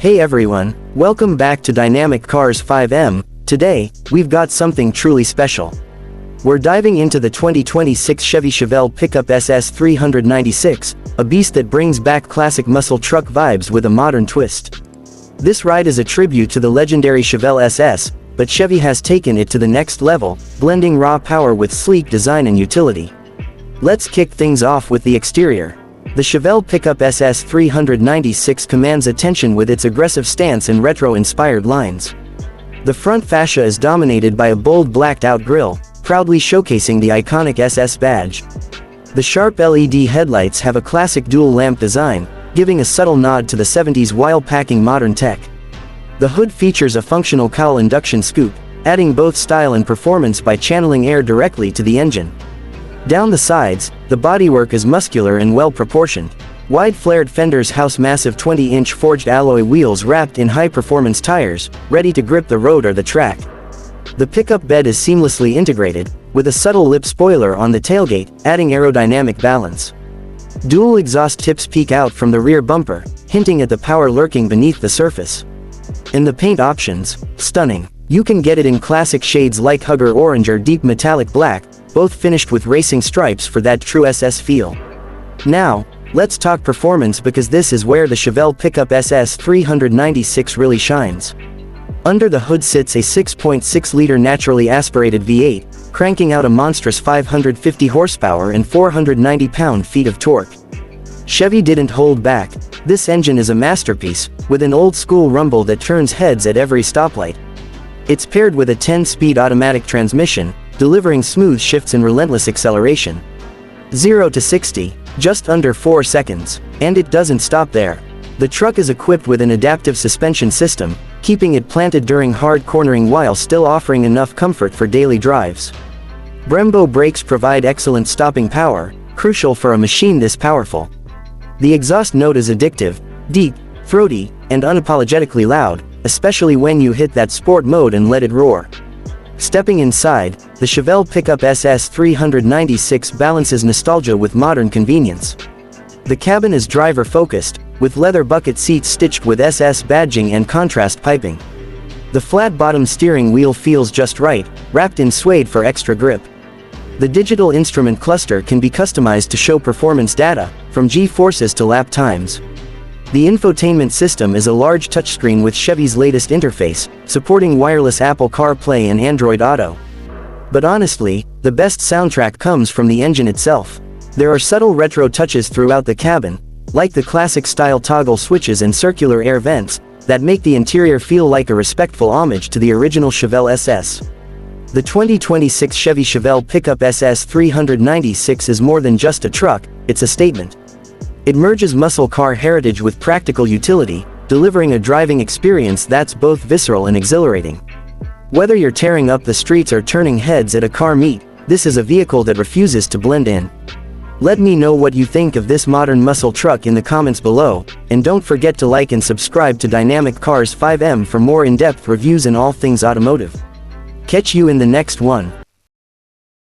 Hey everyone, welcome back to Dynamic Cars 5M. Today, we've got something truly special. We're diving into the 2026 Chevy Chevelle Pickup SS 396, a beast that brings back classic muscle truck vibes with a modern twist. This ride is a tribute to the legendary Chevelle SS, but Chevy has taken it to the next level, blending raw power with sleek design and utility. Let's kick things off with the exterior. The Chevelle Pickup SS 396 commands attention with its aggressive stance and retro-inspired lines. The front fascia is dominated by a bold blacked-out grille, proudly showcasing the iconic SS badge. The sharp LED headlights have a classic dual-lamp design, giving a subtle nod to the 70s while packing modern tech. The hood features a functional cowl induction scoop, adding both style and performance by channeling air directly to the engine. Down the sides, the bodywork is muscular and well-proportioned. Wide flared fenders house massive 20-inch forged alloy wheels wrapped in high-performance tires, ready to grip the road or the track. The pickup bed is seamlessly integrated, with a subtle lip spoiler on the tailgate, adding aerodynamic balance. Dual exhaust tips peek out from the rear bumper, hinting at the power lurking beneath the surface. In the paint options, stunning. You can get it in classic shades like Hugger Orange or deep metallic black, both finished with racing stripes for that true SS feel. Now, let's talk performance because this is where the Chevelle Pickup SS 396 really shines. Under the hood sits a 6.6-liter naturally aspirated V8, cranking out a monstrous 550 horsepower and 490 pound-feet of torque. Chevy didn't hold back. This engine is a masterpiece, with an old-school rumble that turns heads at every stoplight. It's paired with a 10-speed automatic transmission, delivering smooth shifts and relentless acceleration. 0 to 60, just under 4 seconds. And it doesn't stop there. The truck is equipped with an adaptive suspension system, keeping it planted during hard cornering while still offering enough comfort for daily drives. Brembo brakes provide excellent stopping power, crucial for a machine this powerful. The exhaust note is addictive, deep, throaty, and unapologetically loud, especially when you hit that sport mode and let it roar. Stepping inside, the Chevelle Pickup SS 396 balances nostalgia with modern convenience. The cabin is driver-focused, with leather bucket seats stitched with SS badging and contrast piping. The flat-bottom steering wheel feels just right, wrapped in suede for extra grip. The digital instrument cluster can be customized to show performance data, from G-forces to lap times. The infotainment system is a large touchscreen with Chevy's latest interface, supporting wireless Apple CarPlay and Android Auto. But honestly, the best soundtrack comes from the engine itself. There are subtle retro touches throughout the cabin, like the classic-style toggle switches and circular air vents, that make the interior feel like a respectful homage to the original Chevelle SS. The 2026 Chevy Chevelle Pickup SS 396 is more than just a truck, it's a statement. It merges muscle car heritage with practical utility, delivering a driving experience that's both visceral and exhilarating. Whether you're tearing up the streets or turning heads at a car meet, this is a vehicle that refuses to blend in. Let me know what you think of this modern muscle truck in the comments below, and don't forget to like and subscribe to Dynamic Cars 5M for more in-depth reviews in all things automotive. Catch you in the next one.